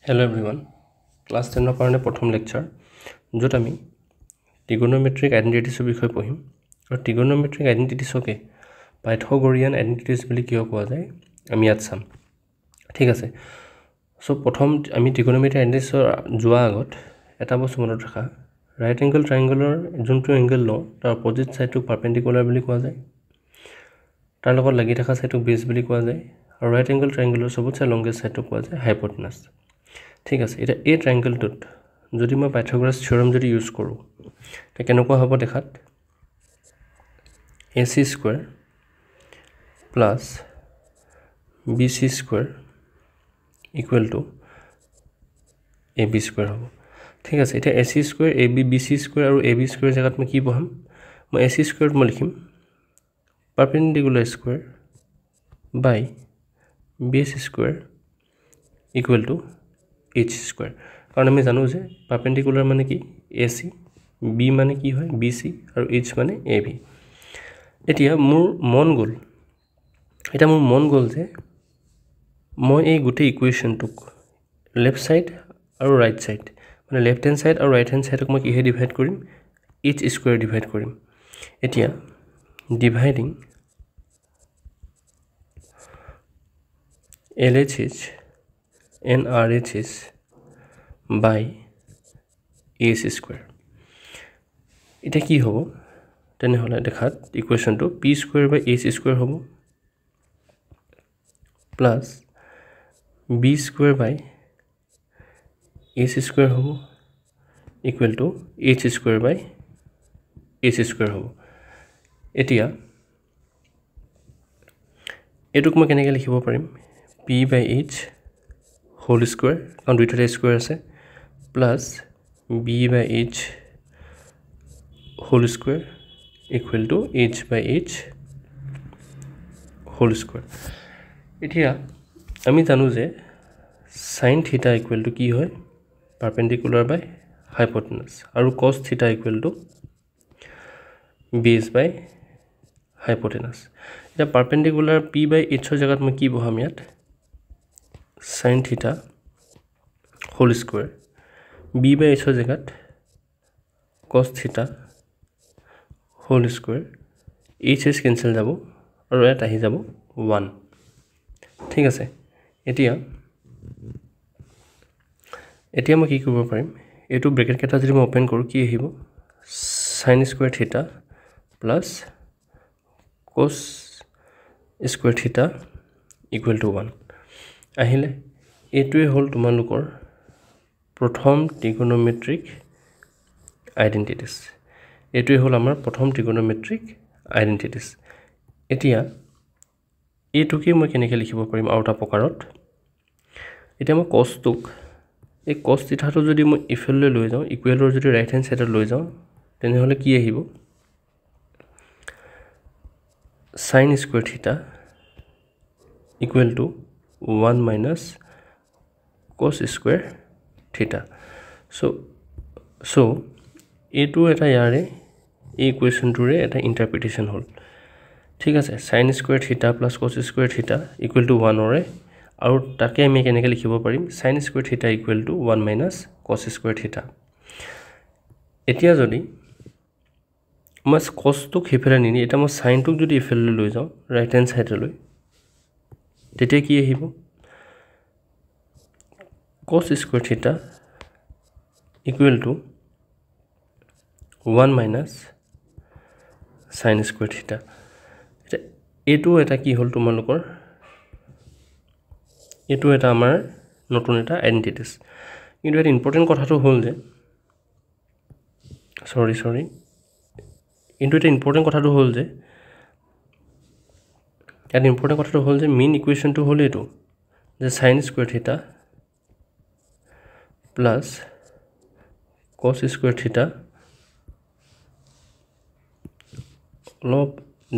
Hello everyone, class 10 কাৰণে প্ৰথম lecture য'ত আমি trigonometric identities বিষয়ে পঢ়িম আৰু trigonometric identitiesকে পাইথাগোৰিয়ান identities বুলি কিয় কোৱা যায় আমি ইয়াত চাম ঠিক আছে সো প্ৰথম আমি trigonometric identities যোৱা আগত এটা বস্তু মনত ৰাখা right angle triangle যোনটো এংগল ল তাৰ অপজিট সাইডটো পাৰপেন্ডিকুলাৰ বুলি কোৱা যায় তাৰ লগত লাগি থকা সাইডটো বেছ বুলি কোৱা যায় আৰু right angle triangle সবতছে লংগেষ্ট সাইডটো কোৱা যায় হাইপোটেনাস ঠিক আছে এটা এই ট্ৰায়াঙ্গলটোত যদি মই পাইথাগোৰাছ থিওৰেম যদি ইউজ কৰো তে কেনেকুৱা হ'ব দেখাত AC square plus BC square equal to AB square হ'ব ঠিক আছে এটা AC square AB BC square আৰু AB স্কয়াৰ জাগাত মই কি বহাম মই AC স্কয়াৰ মই লিখিম perpendicular square by BC square equal to H square কাৰণ আমি জানো যে পাৰপেন্ডিকুলাৰ মানে কি AC B মানে কি হয় BC আৰু H মানে AB এতিয়া মোৰ মন গল যে মই এই গুটি ইকুৱেশনটোক লেফট সাইড আৰু ৰাইট সাইড মানে লেফট হ্যান্ড সাইড আৰু ৰাইট হ্যান্ড সাইডক মই কিহে ডিভাইড কৰিম H স্কয়াৰ ডিভাইড কৰিম এতিয়া dividing LHS and RHS by AC square এটা কি হ'ব তেনে হলে দেখাত ইকুৱেশনটো P square by AC square হ'ব plus B square by AC square হ'ব equal to H square by AC square হ'ব এতিয়া এটুক মই কেনেকৈ লিখিব পাৰিম P by H whole square কাৰণ দুইটাতে স্কয়াৰ আছে plus B by H whole square equal to H by H whole square এতিয়া আমি জানো যে sin theta equal to কি হয় perpendicular by hypotenuse আৰু cos theta equal to base by hypotenuse এটা perpendicular P by H ৰ জাগাত মই কি বহাম ইয়াত sin theta whole square B by H ৰ জাগাত cos theta whole square HS cancel যাব আৰু এটা আহি যাব 1 ঠিক আছে এতিয়া মই কি কৰিব পাৰিম এটো ব্ৰেকেট কেটা যদি মই ওপেন কৰো কি আহিব sin square theta plus cos square theta equal to 1 আহিলে এটোৱে হল তোমালোকৰ প্ৰথম trigonometric identities এটোৱে হল আমাৰ প্ৰথম trigonometric identities এতিয়া এটোকে মই কেনেকৈ লিখিব পাৰিম আউটা প্ৰকাৰত এতিয়া মই cosটোক এই cos থিটাটো যদি মই ইফালে লৈ যাওঁ ইকুৱেলৰ যদি ৰাইট হ্যান্ড সাইডত লৈ যাওঁ তেনে হলে কি আহিব sin square theta equal to 1 minus cos square theta so এটো এটা ইয়াৰে এই ইকুৱেশনটোৰে এটা ইন্টাৰপ্ৰিটেশন হল ঠিক আছে sin square theta plus cos square theta equal to 1 অৰে আৰু তাকে আমি কেনেকৈ লিখিব পাৰিম sin square theta equal to 1 minus cos square theta এতিয়া যদি মই cos টোক হেফেলা নিনি এটা মই sin টোক যদি ইফালে লৈ যাওঁ ৰাইট হ্যান্ড সাইডলৈ তেতিয়া কি আহিব cos square theta equal to 1 minus sin square theta এটো এটা কি হল তোমালোকৰ এটো এটা আমাৰ নতুন এটা আইডেন্টিটিস কিন্তু এটা ইম্পৰ্টেন্ট কথাটো হল যে সৰি কিন্তু এটা ইম্পৰ্টেন্ট কথাটো হল যে মেইন ইকুৱেশনটো হল এটো যে sin square theta plus cos square theta অলপ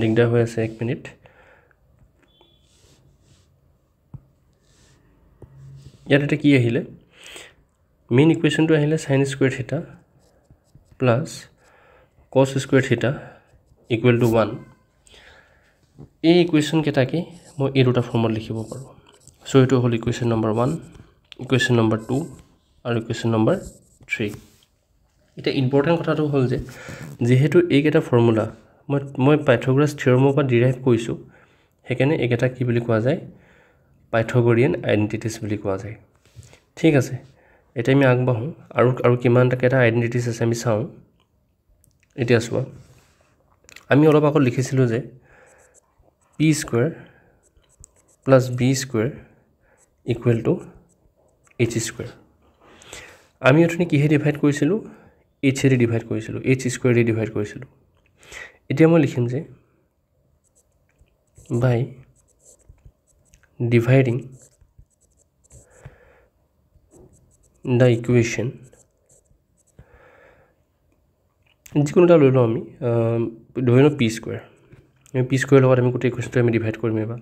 দিগদাৰ হৈ আছে 1 মিনিট ইয়াত এটা কি আহিলে মেইন ইকুৱেশনটো আহিলে sin square theta plus cos square theta equal to 1 এই ইকুৱেশন কেটাকে মই এই দুটা ফৰ্মত লিখিব পাৰোঁ সো এটো হ'ল ইকুৱেশ্যন নম্বৰ 1 ইকুৱেশ্যন নম্বৰ 2 আৰু ইকুৱেশ্যন নম্বৰ 3 এটা ইম্পৰ্টেন্ট কথাটো হ'ল যে যেহেতু এইকেইটা ফৰ্মুলা মই পাইথাগোৰাছ থিওৰেমৰ পৰা ডিৰাইভ কৰিছোঁ হেকানে এইকেইটা কি বুলি কোৱা যায় পাইথাগোৰিয়ান আইডেন্টিটিজ বুলি কোৱা যায় ঠিক আছে এটা আমি আগবাঢ়ো আৰু কিমানটা কেইটা আইডেন্টিটিজ আছে আমি চাওঁ এতিয়া চোৱা আমি অলপ আগত লিখিছিলোঁ যে p square plus b square equal to h square আমি অথনি কিহে ডিভাইড কৰিছিলোঁ h এৰে ডিভাইড কৰিছিলোঁ h square এৰে ডিভাইড কৰিছিলোঁ এতিয়া মই লিখিম যে by dividing the equation যিকোনোটা লৈ লওঁ আমি ধৰি লওঁ p square p square লগত আমি গোটেই ইকুৱেশ্যনটো আমি ডিভাইড কৰিম এবাৰ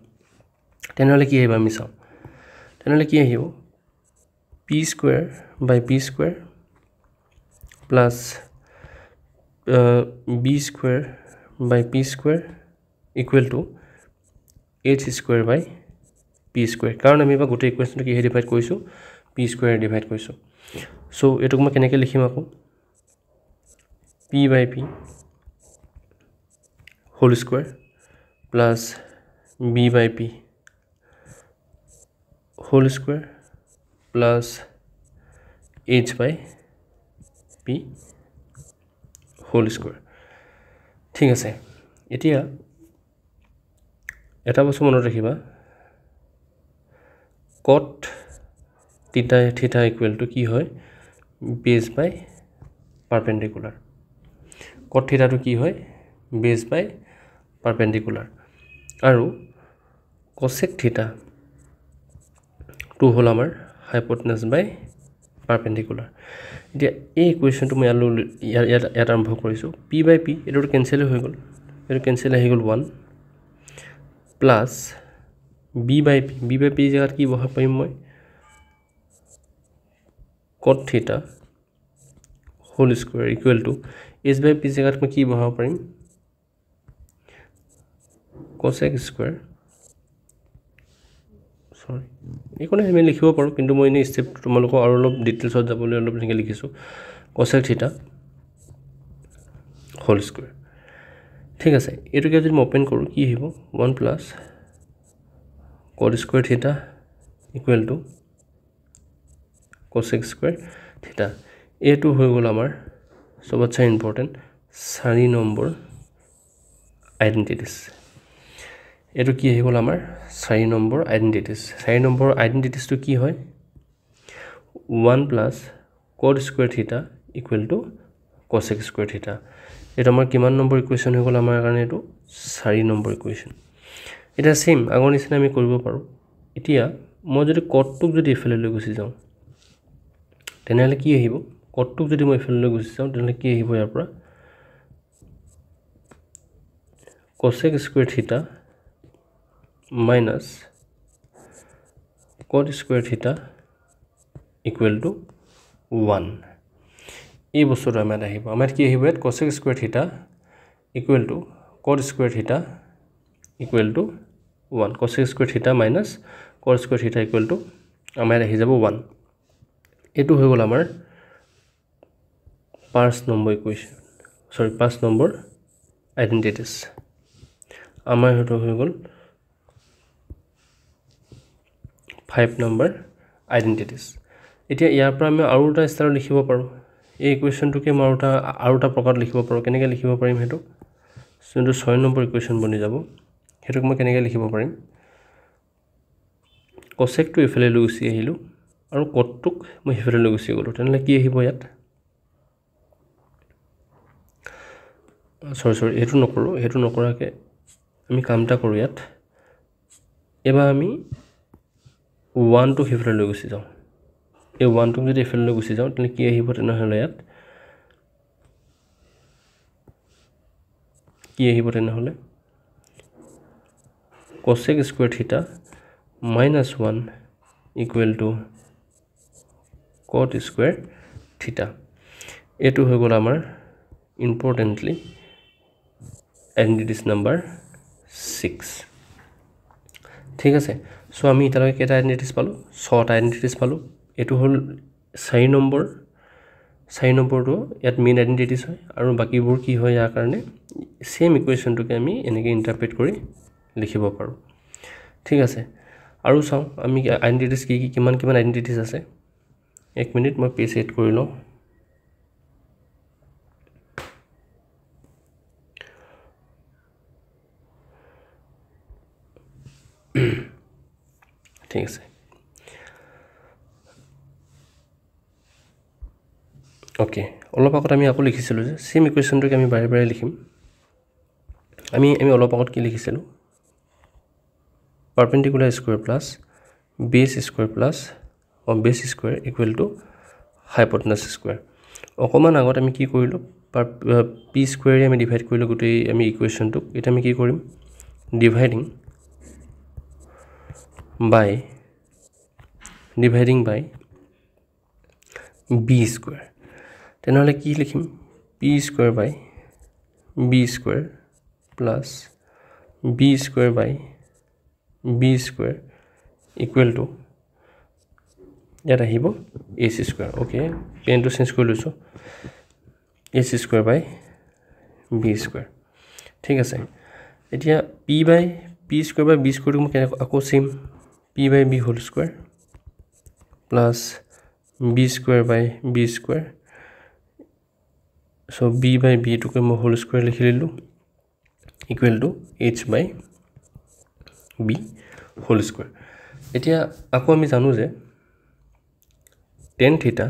তেনেহলে কি আহিব আমি চাওঁ তেনেহলে কি আহিব p square by p square plus b square by p square equal to h square by p square কাৰণ আমি এবাৰ গোটেই ইকুৱেশ্যনটো কিহে ডিভাইড কৰিছোঁ p square ডিভাইড কৰিছোঁ সো এটোক মই কেনেকৈ লিখিম আকৌ p by p whole square plus b by p whole square plus h by p whole square ঠিক আছে এতিয়া এটা বস্তু মনত ৰাখিবা cot theta equal to কি হয় base by perpendicular cot theta to কি হয় base by perpendicular আৰু cosec theta to হল আমাৰ hypotenuse by perpendicular এতিয়া এই ইকুৱেশ্যনটো মই ইয়াত আৰম্ভ কৰিছোঁ p by p এটো কেনসেল হৈ গ'ল এটো কেনসেল হৈ গ'ল 1 plus b by p জায়গাত কি বহাব পাৰিম মই cot theta whole square equal to h by p জায়গাত মই কি বহাব পাৰিম cosec square sorry এইকোনে আমি লিখিব পাৰো কিন্তু মই এই স্টেপ তোমালোক আৰু অলপ ডিটেইলছত যাবলৈ অলপ লিখি লিখিছো cosec theta whole square ঠিক আছে এটোকে যদি মই ওপেন কৰো কি হ'ব 1 plus cot square theta equal to cosec square theta এটো হৈ গল আমাৰ সবতছে ইম্পৰ্টেন্ট 4 নম্বৰ আইডেন্টিটিজ এটো কি হৈ গল আমাৰ 4 নম্বৰ আইডেন্টিটিজ তো কি হয় 1 plus cot square theta equal to cosec square theta এটা আমাৰ কিমান নম্বৰ ইকুৱেশ্যন হৈ গল আমাৰ কাৰণে এটো 4 নম্বৰ ইকুৱেশ্যন এটা সেম আগৰ নিচিনা আমি কৰিব পাৰো এতিয়া মই যদি cot টুক যদি এফালে লৈ গুছি যাওঁ তেনেহলে কি আহিব cot টুক যদি মই এফালে লৈ গুছি যাওঁ তেনেহলে কি আহিব ইয়াৰ পৰা cosec square theta minus cot square theta equal to 1 এই বস্তুটো আমাৰ আহিব আমাৰ কি আহিব cosec square theta equal to cot square theta equal to 1 cosec square theta minus cot square theta equal to আমাৰ আহি যাব 1 এটো হৈ গল আমাৰ 5 নম্বৰ ইকুৱেশ্যন 5 নম্বৰ আইডেন্টিটিজ আমাৰ হটো হৈ গল 5 নম্বৰ আইডেন্টিটিজ এতিয়া ইয়াৰ পৰা আমি আৰু এটা স্টাৰ লিখিব পাৰো এই ইকুৱেশ্যনটোকে মই আৰু এটা প্ৰকাৰত লিখিব পাৰো কেনেকৈ লিখিব পাৰিম হেতু যোনটো 6 নম্বৰ ইকুৱেশ্যন বনি যাব হেতুক মই কেনেকৈ লিখিব পাৰিম cosec টু এফালে লৈ গুছি আহিলো আৰু cot টুক মই এফালে লৈ গুছি গলো তেনেহলে কি আহিব ইয়াত সৰি হেতু নকৰাকে আমি কামটা কৰো ইয়াত এবা আমি 1 টু এফালে লৈ গুছি যাওঁ এই 1 টুক যদি এফালে লৈ গুছি যাওঁ তেনে কি আহিব তেনেহলে ইয়াত কি আহিব তেনেহলে cosec square theta minus 1 equal to cot square theta এটো হৈ গল আমাৰ ইম্পৰ্টেন্টলি আইডেন্টিটিজ নাম্বাৰ 6 ঠিক আছে সো আমি এটালৈকে কেইটা আইডেন্টিটিজ পালোঁ 6টা আইডেন্টিটিজ পালোঁ এটো হ'ল 4 নম্বৰটো ইয়াত মেইন আইডেন্টিটিজ হয় আৰু বাকিবোৰ কি হয় ইয়াৰ কাৰণে সেম ইকুৱেশ্যনটোকে আমি এনেকৈ ইন্টাৰপ্ৰেট কৰি লিখিব পাৰোঁ ঠিক আছে আৰু চাওঁ আমি আইডেন্টিটিজ কি কিমান আইডেন্টিটিজ আছে 1 মিনিট মই পেজ এড কৰি লওঁ ঠিক আছে ওকে অলপ আগত আমি আকৌ লিখিছিলোঁ যে সেম ইকুৱেশ্যনটোকে আমি বাৰে বাৰে লিখিম আমি অলপ আগত কি লিখিছিলোঁ perpendicular square plus base square plus or base square equal to hypotenuse square অকমান আগত আমি কি কৰিলোঁ p square আমি ডিভাইড কৰিলোঁ গোটেই আমি ইকুৱেশ্যনটো এটা আমি কি কৰিম dividing by b square তেনেহলে কি লিখিম p square by b square plus b square by b square equal to ইয়াত আহিব ac square okay পেনটো চেঞ্জ কৰি লৈছো ac square by b square ঠিক আছে এতিয়া p square by b square টো মই আকৌ same p by b whole square plus b square by b square so b by b টোকে মই whole square লিখি লিলো equal to h by b whole square এতিয়া আকৌ আমি জানো যে tan theta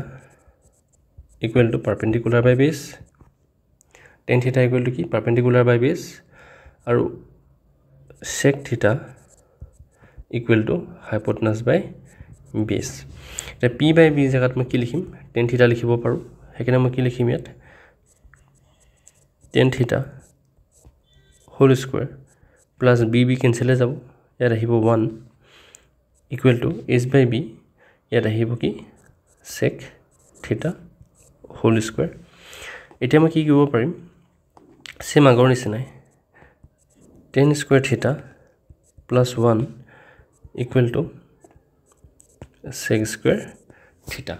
equal to perpendicular by base tan theta equal to কি perpendicular by base আৰু sec theta equal to hypotenuse by base এতিয়া p by b জায়গাত মই কি লিখিম tan theta লিখিব পাৰো হেকিনা মই কি লিখিম ইয়াত tan theta whole square plus b cancel যাব ইয়াত আহিব 1 equal to h by b ইয়াত আহিব কি sec theta whole square এতিয়া মই কি কৰিব পাৰিম সেম আগৰ নিচিনাই tan square theta plus 1 equal to sec square theta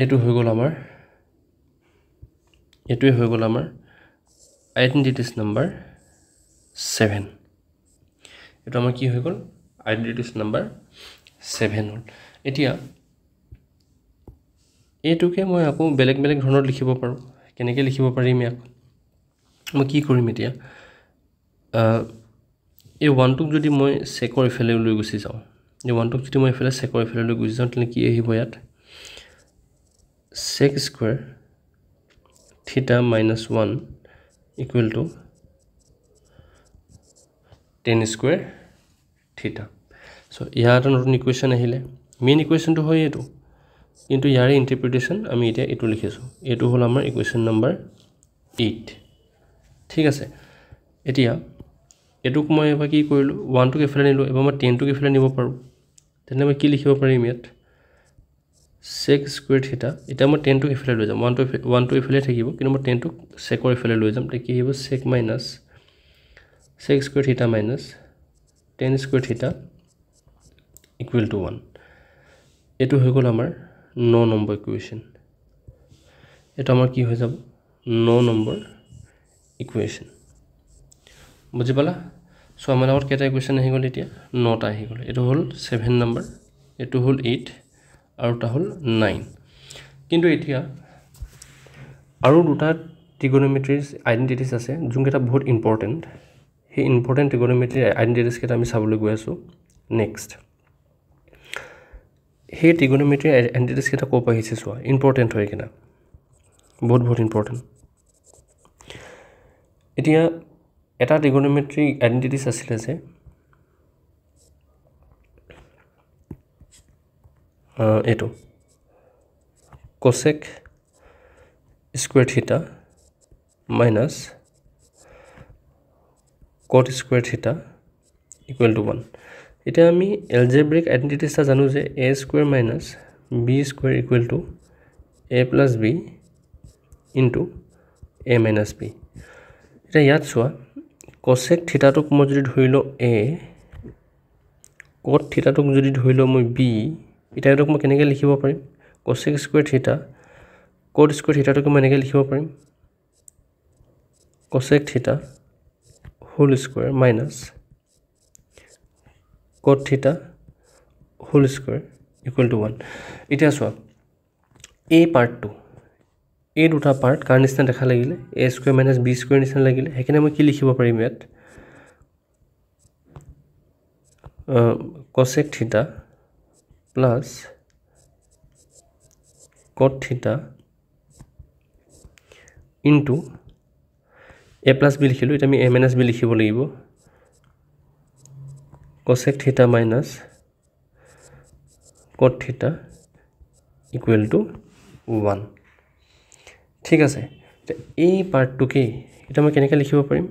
এটো হৈ গল আমাৰ আইডেন্টিটিজ নাম্বাৰ 7 এটো আমাৰ কি হৈ গল আইডেন্টিটিজ নাম্বাৰ 7 হল এতিয়া এটোকে মই আকৌ বেলেগ ধৰণত লিখিব পাৰো কেনেকৈ লিখিব পাৰিম ইয়াক মই কি কৰিম এতিয়া এই 1 টোক যদি মই সেকৰ ইফালে লৈ গুছি যাওঁ এই 1 টোক যদি মই ইফালে সেকৰ ইফালে লৈ গুছি যাওঁ তেনে কি আহিব ইয়াত sec square theta minus 1 equal to tan square theta so ইয়াত নতুন ইকুৱেশ্যন আহিলে মেইন ইকুৱেশ্যনটো হয় এটো কিন্তু ইয়াৰে ইন্টাৰপ্ৰিটেশন আমি এটা এটো লিখিছো এটো হল আমাৰ ইকুৱেশ্যন নাম্বাৰ 8 ঠিক আছে এতিয়া এটোক মই এবাৰ কি কৰিলো 1 টোক এফালে নিলো এবাৰ মই 10 টোক এফালে নিব পাৰো তেনে মই কি লিখিব পাৰিম ইয়াত sec square theta এটা মই 10 টোক এফালে লৈ যাম 1 টো এফালে থাকিব কিন্তু মই 10 টোক secৰ এফালে লৈ যাম তে কি হ'ব sec square theta minus tan square theta equal to 1 এটো হৈ গল আমাৰ 9 নম্বৰ ইকুৱেশ্যন এটা আমাৰ কি হৈ যাব 9 নম্বৰ ইকুৱেশ্যন বুজি পালা সো আমাৰ লগত কেটা ইকুৱেশ্যন আহি গল এতিয়া 9টা আহি গল এটো হল 7 নম্বৰ এটো হল 8 আৰু টা হল 9 কিন্তু এতিয়া আৰু দুটা ট্ৰিগোনোমেট্ৰিজ আইডেন্টিটিজ আছে যোনকেটা বহুত ইম্পৰ্টেন্ট হে ইম্পৰ্টেন্ট ট্ৰিগোনোমেট্ৰি আইডেন্টিটিজ কেটা আমি চাবলৈ গৈ আছো নেক্সট হে ট্ৰিগোনোমেট্ৰি আইডেন্টিটিজ কেটা কোপ আহিছে সোৱা ইম্পৰ্টেন্ট হয় কিনা বহুত ইম্পৰ্টেন্ট এতিয়া এটা ট্ৰিগোনোমেট্ৰি আইডেন্টিটিজ আছিল যে এটো cosec square theta minus cot square theta equal to 1 এটা আমি algebraic identities টা জানো যে a square minus b square equal to a plus b into a minus b এটা ইয়াত সোৱা cosec theta টোক মই যদি ধৰিলো a cot থিটাটোক যদি ধৰি লওঁ মই b এটা এটোক মই কেনেকৈ লিখিব পাৰিম cosec স্কয়াৰ থিটা cot স্কয়াৰ থিটাটোক মই এনেকৈ লিখিব পাৰিম cosec থিটা হোল স্কয়াৰ মাইনাস cot থিটা হোল স্কয়াৰ ইকুৱেল টু 1 এতিয়া চোৱা এই পাৰ্টটো এই দুটা পাৰ্ট কাৰ নিচিনা দেখা লাগিলে a square minus b square নিচিনা লাগিলে হেকিনে মই কি লিখিব পাৰিম ইয়াত cosec থিটা প্লাস cot থিটা ইনটু a প্লাস b লিখিলো এটা আমি a মাইনাস b লিখিব লাগিব cosec থিটা মাইনাস cot থিটা ইকুৱেল টু 1 ঠিক আছে এই পাৰ্টটোকে এটা মই কেনেকৈ লিখিব পাৰিম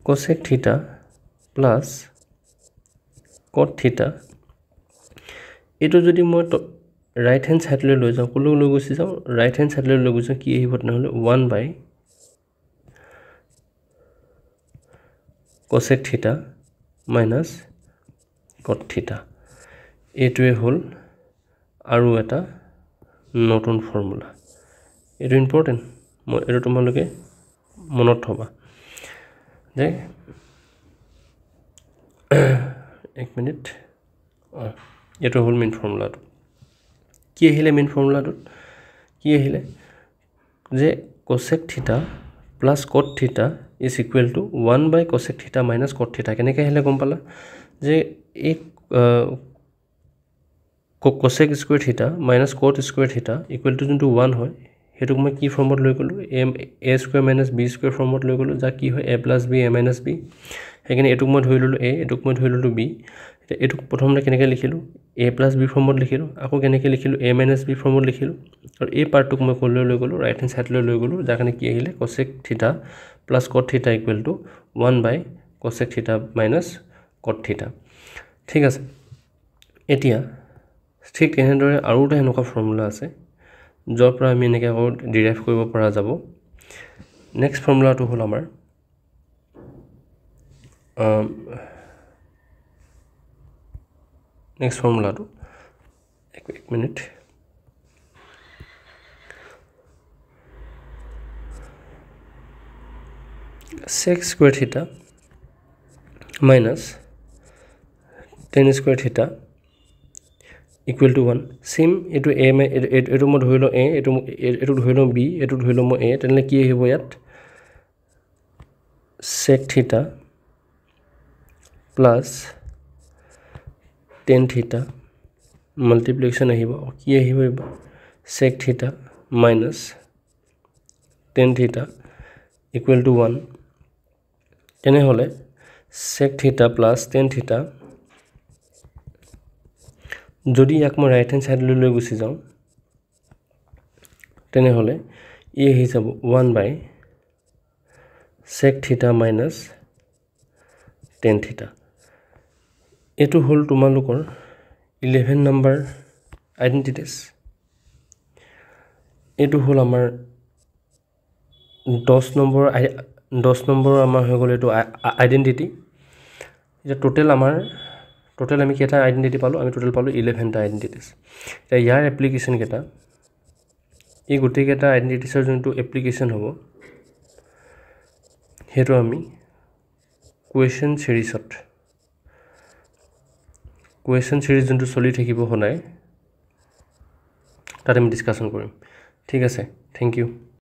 cosec থিটা প্লাস cot থিটা এটো যদি মই রাইট হ্যান্ড সাইডলৈ লৈ যাওঁ কোলৈ লৈ গৈছি যাওঁ রাইট হ্যান্ড সাইডলৈ লৈ গৈছো কি আহিব তেনেহলে 1 বাই cosec থিটা মাইনাস cot থিটা এটোৱে হল আৰু এটা নতুন ফৰ্মুলা এটো ইম্পৰ্টেন্ট মই এটো তোমালোকে মনত থবা যে এক মিনিট এটো হল মেইন ফৰ্মুলাটো কি আহিলে মেইন ফৰ্মুলাটো কি আহিলে যে cosec থিটা প্লাস cot থিটা is equal to 1 by cosec থিটা minus cot থিটা কেনেকৈ আহিলে গম পালা যে এই cosec স্কয়াৰ থিটা minus cot স্কয়াৰ থিটা equal to যোনটো 1 হয় হেতুক মই কি ফৰ্মত লৈ গলো a square minus b square ফৰ্মত লৈ গলো যা কি হয় a plus b a minus b হেকিনে এটুক মই ধৰি ললো a এটুক মই ধৰি ললো b এটুক প্ৰথমতে কেনেকৈ লিখিলো a plus b ফৰ্মত লিখিলো আকৌ কেনেকৈ লিখিলো a minus b ফৰ্মত লিখিলো আৰু এই পাৰ্টটোক মই কলৈ লৈ গলো ৰাইট হ্যান্ড সাইডলৈ লৈ গলো যাৰ কাৰণে কি আহিলে cosec থিটা plus cot থিটা equal to 1 by cosec থিটা minus cot থিটা ঠিক আছে এতিয়া ঠিক এনেদৰে আৰু এটা এনেকুৱা ফৰ্মুলা আছে যৰ পৰা আমি এনেকৈ আকৌ ডিৰাইভ কৰিব পৰা যাব নেক্সট ফৰ্মুলাটো হল আমাৰ নেক্সট ফৰ্মুলাটো এক মিনিট sec স্কয়াৰ থিটা মাইনাস tan স্কয়াৰ থিটা equal to 1 same এটো a এটো মই ধৰি লও a এটো ধৰি লও b এটো ধৰি লও মই a তেনে কি আহিব ইয়াত sec থিটা প্লাস tan থিটা মাল্টিপ্লিকেশন আহিব কি আহিব sec থিটা মাইনাস tan থিটা equal to 1 তেনে হলে sec থিটা প্লাস tan থিটা যদি ইয়াক মই রাইট হ্যান্ড সাইডলৈ লৈ গুছি যাওঁ তেনে হলে ই হি যাব 1 বাই sec থিটা মাইনাস tan থিটা এটো হল তোমালোকৰ 11 নম্বৰ আইডেন্টিটিজ এটো হল আমাৰ 10 নম্বৰ আমাৰ হৈ গল এটো আইডেন্টিটি এটা টোটাল আমি কেটা আইডেন্টিটি পালো আমি টোটাল পালো 11 টা আইডেন্টিটিজ এটা ইয়াৰ এপ্লিকেশন কেটা এই গুটি কেটা আইডেন্টিটিছৰ যোনটো এপ্লিকেশন হ'ব হেটো আমি কোৱেশ্চন সিৰিজ যোনটো চলি থাকিব হনাই তাতে আমি ডিসকাশন কৰিম ঠিক আছে থ্যাংক ইউ